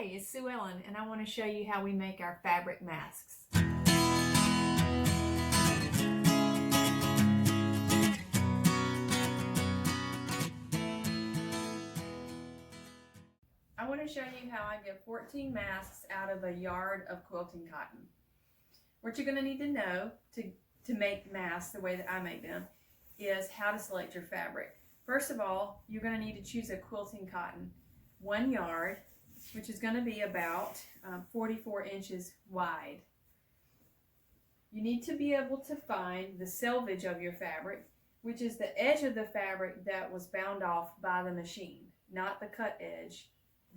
Hi, it's Sue Ellen, and I want to show you how we make our fabric masks. I want to show you how I get 14 masks out of a yard of quilting cotton. What you're going to need to know to make masks the way that I make them is how to select your fabric. First of all, you're going to need to choose a quilting cotton, 1 yard, which is going to be about 44 inches wide. You need to be able to find the selvage of your fabric, which is the edge of the fabric that was bound off by the machine, not the cut edge,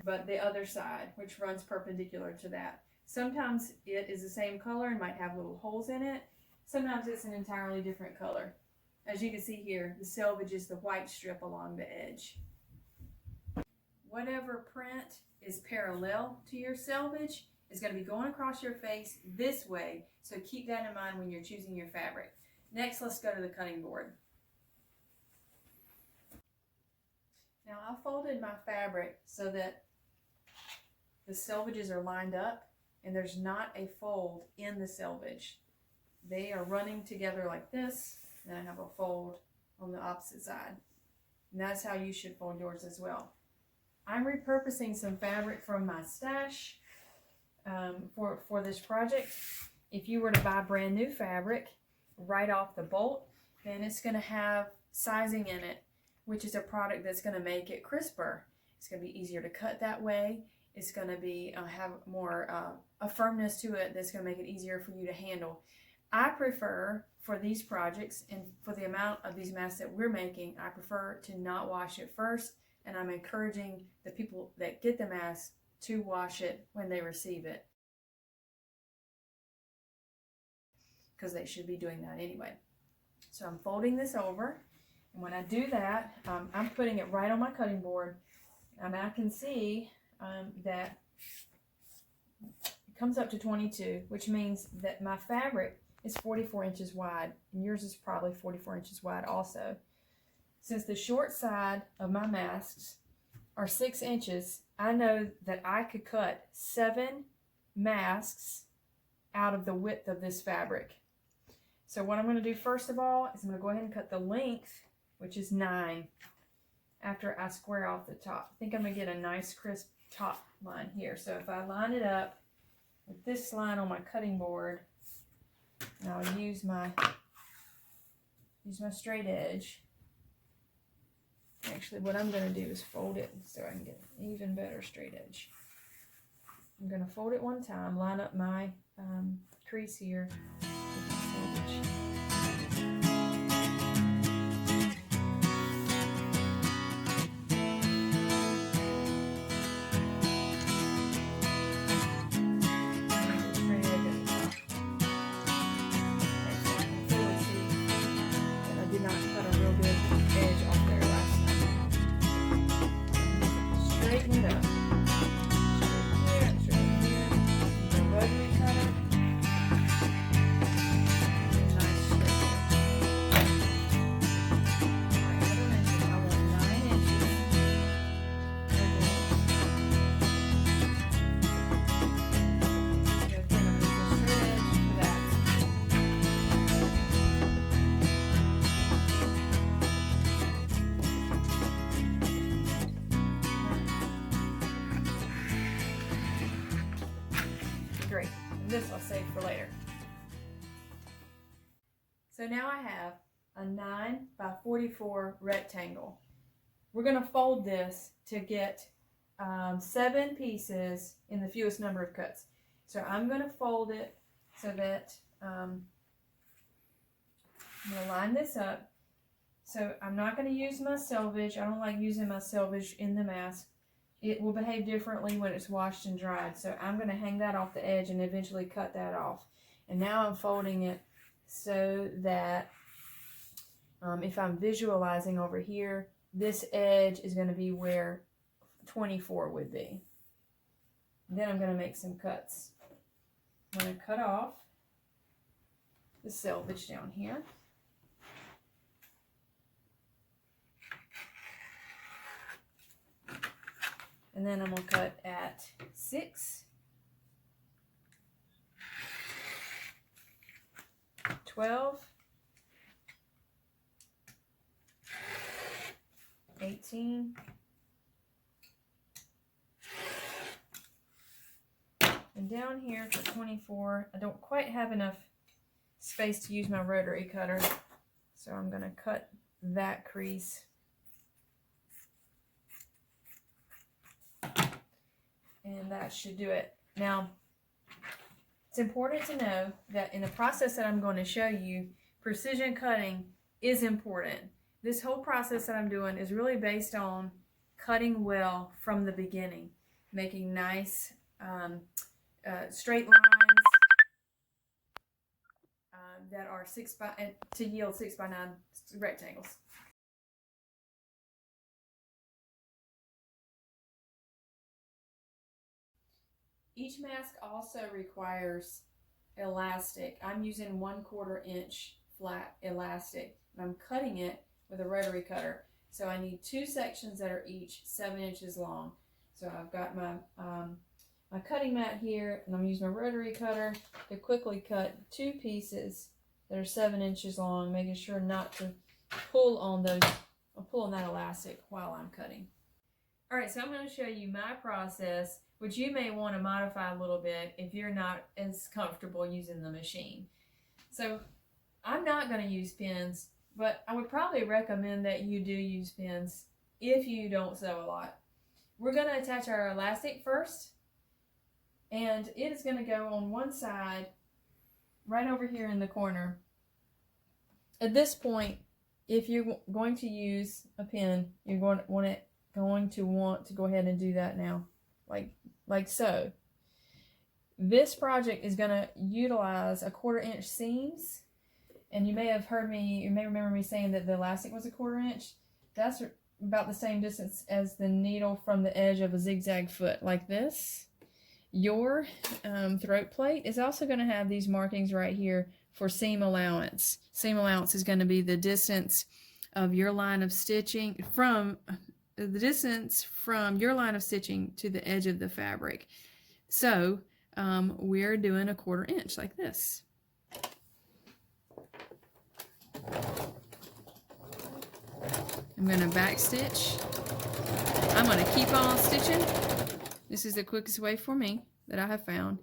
but the other side, which runs perpendicular to that. Sometimes it is the same color and might have little holes in it. Sometimes it's an entirely different color. As you can see here, the selvage is the white strip along the edge. Whatever print is parallel to your selvage is going to be going across your face this way, so keep that in mind when you're choosing your fabric. Next, let's go to the cutting board. Now I folded my fabric so that the selvages are lined up and there's not a fold in the selvage. They are running together like this, and I have a fold on the opposite side. And that's how you should fold yours as well. I'm repurposing some fabric from my stash for this project. If you were to buy brand new fabric right off the bolt, then it's going to have sizing in it, which is a product that's going to make it crisper. It's going to be easier to cut that way. It's going to be have more a firmness to it that's going to make it easier for you to handle. I prefer, for these projects and for the amount of these masks that we're making, I prefer to not wash it first, and I'm encouraging the people that get the mask to wash it when they receive it, because they should be doing that anyway. So I'm folding this over, and when I do that, I'm putting it right on my cutting board, and I can see that it comes up to 22, which means that my fabric is 44 inches wide, and yours is probably 44 inches wide also. Since the short side of my masks are 6 inches, I know that I could cut 7 masks out of the width of this fabric. So what I'm going to do first of all is I'm going to go ahead and cut the length, which is 9, after I square off the top. I think I'm going to get a nice crisp top line here. So if I line it up with this line on my cutting board, and I'll use my straight edge. Actually, what I'm going to do is fold it so I can get an even better straight edge. I'm going to fold it one time, line up my crease here with my selvage. Great. And this I'll save for later. So now I have a 9 by 44 rectangle. We're going to fold this to get 7 pieces in the fewest number of cuts. So I'm going to fold it so that I'm going to line this up. So I'm not going to use my selvage. I don't like using my selvage in the mask. It will behave differently when it's washed and dried. So I'm going to hang that off the edge and eventually cut that off. And now I'm folding it so that if I'm visualizing over here, this edge is going to be where 24 would be. And then I'm going to make some cuts. I'm going to cut off the selvage down here. And then I'm going to cut at got 6, 12, 18, and down here for 24, I don't quite have enough space to use my rotary cutter, so I'm going to cut that crease. And that should do it. Now, it's important to know that in the process that I'm going to show you, precision cutting is important. This whole process that I'm doing is really based on cutting well from the beginning, making nice straight lines that are to yield 6x9 rectangles. Each mask also requires elastic. I'm using 1/4 inch flat elastic, and I'm cutting it with a rotary cutter. So I need 2 sections that are each 7 inches long. So I've got my my cutting mat here, and I'm using my rotary cutter to quickly cut 2 pieces that are 7 inches long, making sure not to pull on that elastic while I'm cutting. All right, so I'm going to show you my process, which you may want to modify a little bit if you're not as comfortable using the machine. So I'm not going to use pins, but I would probably recommend that you do use pins if you don't sew a lot. We're going to attach our elastic first, and it is going to go on one side right over here in the corner. At this point, if you're going to use a pin, you're going to want to go ahead and do that now, like so. This project is going to utilize 1/4 inch seams, and you may remember me saying that the elastic was 1/4 inch. That's about the same distance as the needle from the edge of a zigzag foot, like this. Your throat plate is also going to have these markings right here for seam allowance. Seam allowance is going to be the distance of your line of stitching from your line of stitching to the edge of the fabric. So we're doing 1/4 inch like this. I'm going to back stitch. I'm going to keep on stitching. This is the quickest way for me that I have found.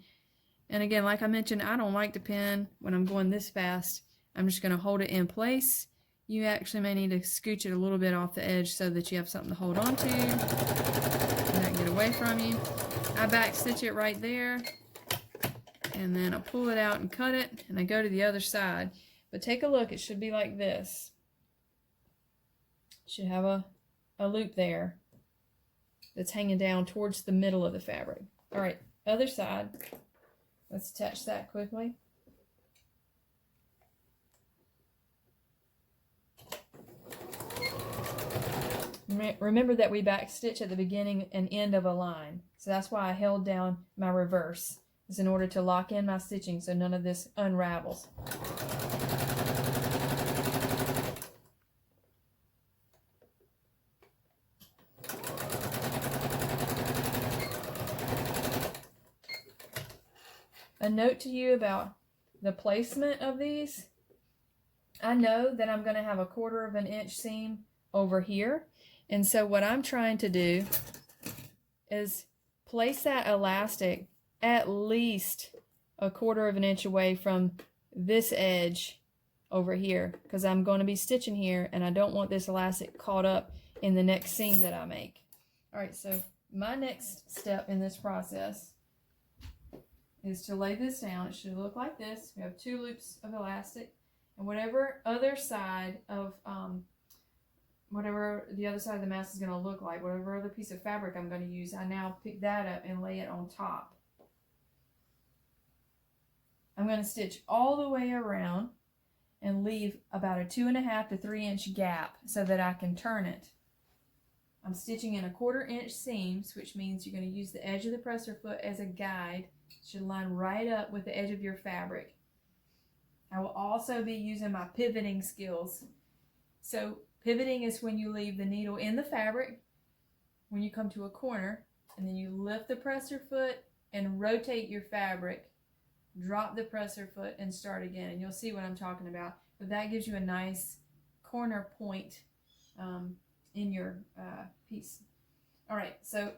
And again, like I mentioned, I don't like to pin when I'm going this fast. I'm just going to hold it in place. You actually may need to scooch it a little bit off the edge so that you have something to hold on to and not get away from you. I back stitch it right there, and then I pull it out and cut it, and I go to the other side. But take a look, it should be like this. It should have a loop there that's hanging down towards the middle of the fabric. All right, other side. Let's attach that quickly. Remember that we back stitch at the beginning and end of a line. So that's why I held down my reverse. It's in order to lock in my stitching so none of this unravels. A note to you about the placement of these. I know that I'm going to have 1/4 inch seam over here. And so what I'm trying to do is place that elastic at least 1/4 inch away from this edge over here, because I'm going to be stitching here and I don't want this elastic caught up in the next seam that I make. All right, so my next step in this process is to lay this down. It should look like this. We have 2 loops of elastic, and whatever other side of whatever the other side of the mask is going to look like, whatever other piece of fabric I'm going to use, I now pick that up and lay it on top. I'm going to stitch all the way around and leave about a 2.5 to 3 inch gap so that I can turn it. I'm stitching in 1/4 inch seams, which means you're going to use the edge of the presser foot as a guide. It should line right up with the edge of your fabric. I will also be using my pivoting skills. So pivoting is when you leave the needle in the fabric when you come to a corner, and then you lift the presser foot and rotate your fabric, drop the presser foot and start again, and you'll see what I'm talking about. But that gives you a nice corner point in your piece. All right, so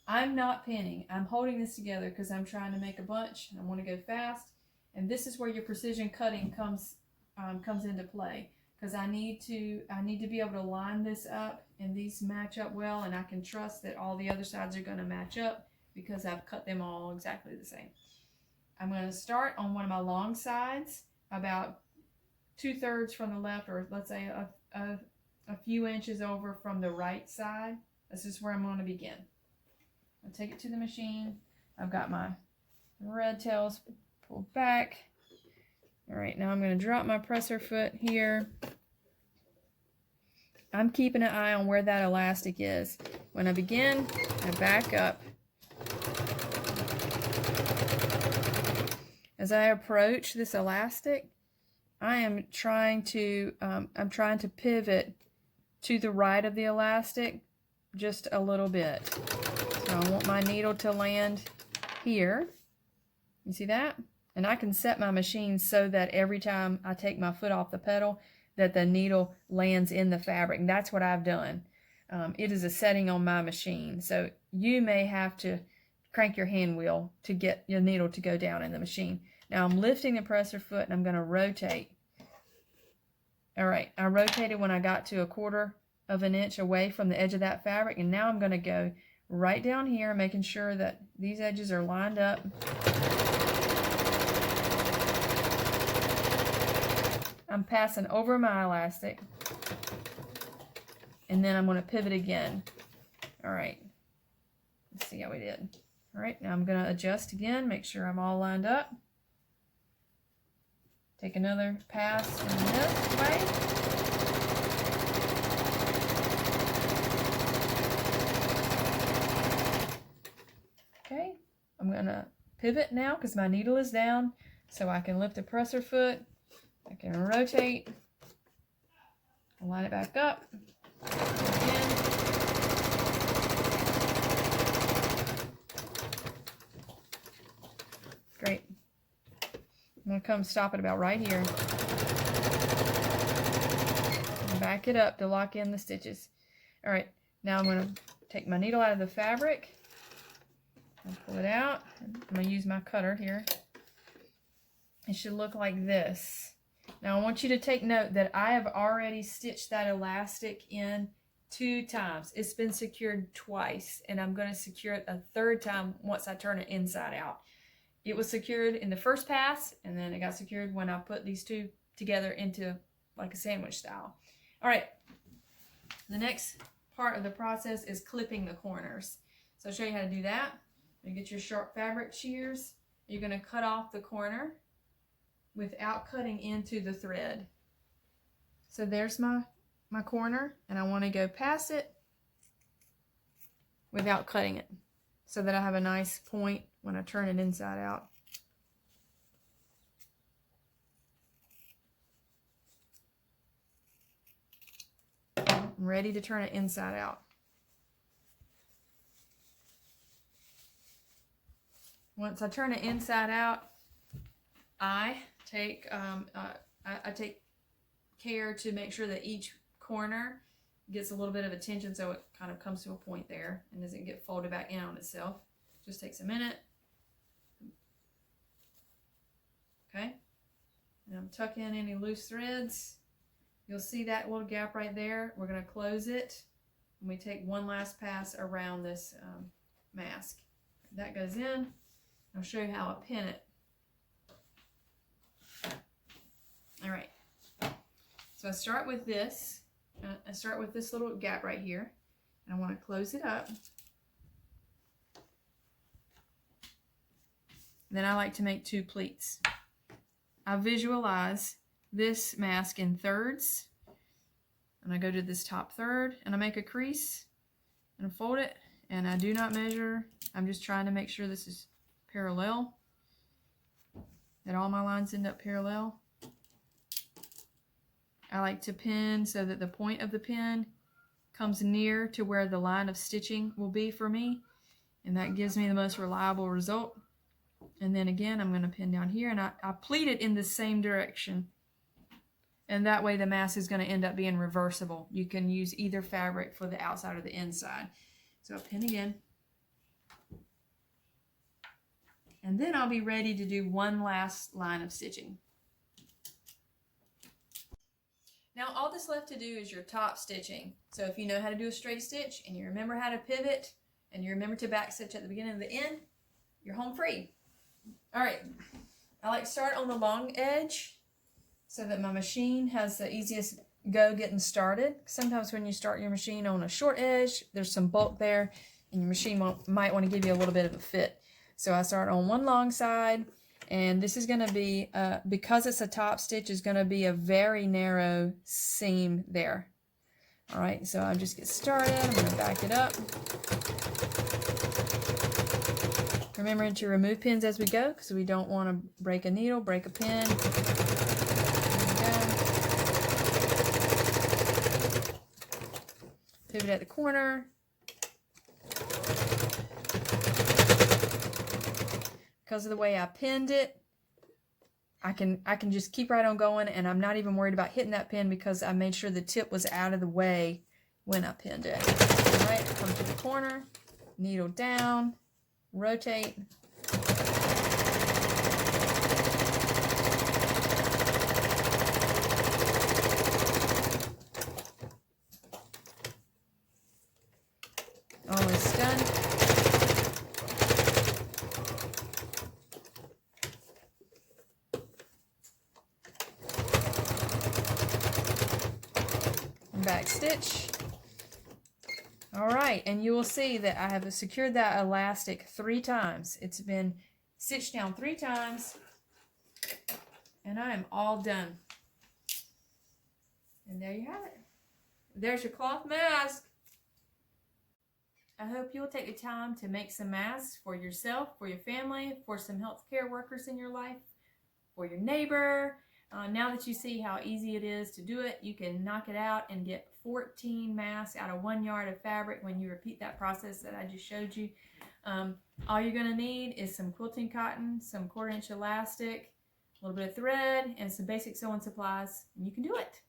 I'm not pinning. I'm holding this together because I'm trying to make a bunch. I want to go fast, and this is where your precision cutting comes into play, because I need to be able to line this up and these match up well, and I can trust that all the other sides are going to match up because I've cut them all exactly the same. I'm going to start on one of my long sides, about 2/3 from the left, or let's say a few inches over from the right side. This is where I'm going to begin. I'll take it to the machine. I've got my red tails pulled back. All right, now I'm going to drop my presser foot here. I'm keeping an eye on where that elastic is. When I begin, I back up. As I approach this elastic, I'm trying to pivot to the right of the elastic just a little bit. So I want my needle to land here. You see that? And I can set my machine so that every time I take my foot off the pedal, that the needle lands in the fabric. And that's what I've done. It is a setting on my machine. So you may have to crank your hand wheel to get your needle to go down in the machine. Now I'm lifting the presser foot and I'm going to rotate. All right, I rotated when I got to 1/4 of an inch away from the edge of that fabric, and now I'm going to go right down here, making sure that these edges are lined up. I'm passing over my elastic, and then I'm going to pivot again. All right, let's see how we did. All right, now I'm going to adjust again, make sure I'm all lined up. Take another pass in this way. Okay, I'm going to pivot now because my needle is down, so I can lift the presser foot. I can rotate, line it back up, again. Great. I'm going to come stop it about right here. And back it up to lock in the stitches. All right, now I'm going to take my needle out of the fabric and pull it out. I'm going to use my cutter here. It should look like this. Now I want you to take note that I have already stitched that elastic in 2 times. It's been secured twice, and I'm going to secure it a 3rd time once I turn it inside out. It was secured in the first pass, and then it got secured when I put these 2 together into like a sandwich style. All right, the next part of the process is clipping the corners. So I'll show you how to do that. You get your sharp fabric shears. You're going to cut off the corner without cutting into the thread. So there's my corner, and I want to go past it without cutting it so that I have a nice point when I turn it inside out. I'm ready to turn it inside out. Once I turn it inside out, I take care to make sure that each corner gets a little bit of attention, so it kind of comes to a point there and doesn't get folded back in on itself. Just takes a minute. Okay, and I'm tucking in any loose threads. You'll see that little gap right there. We're going to close it, and we take one last pass around this mask. That goes in. I'll show you how I pin it. All right, so I start with this. I start with this little gap right here, and I want to close it up. Then I like to make 2 pleats. I visualize this mask in thirds, and I go to this top third, and I make a crease, and I fold it, and I do not measure. I'm just trying to make sure this is parallel, that all my lines end up parallel. I like to pin so that the point of the pin comes near to where the line of stitching will be for me. and that gives me the most reliable result. And then again, I'm going to pin down here, and I pleat it in the same direction. And that way the mask is going to end up being reversible. You can use either fabric for the outside or the inside. So I'll pin again. And then I'll be ready to do one last line of stitching. Now all that's left to do is your top stitching. So if you know how to do a straight stitch, and you remember how to pivot, and you remember to back stitch at the beginning and the end, you're home free. All right, I like to start on the long edge so that my machine has the easiest go getting started. Sometimes when you start your machine on a short edge, there's some bulk there, and your machine might want to give you a little bit of a fit. So I start on one long side, and this is going to be, because it's a top stitch, is going to be a very narrow seam there. All right, so I'll just get started. I'm going to back it up. Remembering to remove pins as we go, because we don't want to break a needle, break a pin. Pivot at the corner. Because of the way I pinned it, I can just keep right on going, and I'm not even worried about hitting that pin because I made sure the tip was out of the way when I pinned it. All right, come to the corner, needle down, rotate. Almost done. Back stitch. All right, and you will see that I have secured that elastic 3 times. It's been stitched down 3 times, and I am all done. And there you have it. There's your cloth mask. I hope you'll take the time to make some masks for yourself, for your family, for some healthcare workers in your life, for your neighbor. Now that you see how easy it is to do it, you can knock it out and get 14 masks out of 1 yard of fabric when you repeat that process that I just showed you. All you're going to need is some quilting cotton, some 1/4 inch elastic, a little bit of thread, and some basic sewing supplies, and you can do it.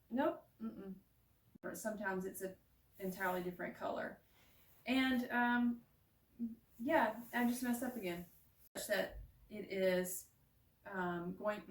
Nope. Sometimes it's an entirely different color. And yeah, I just messed up again. That it is going.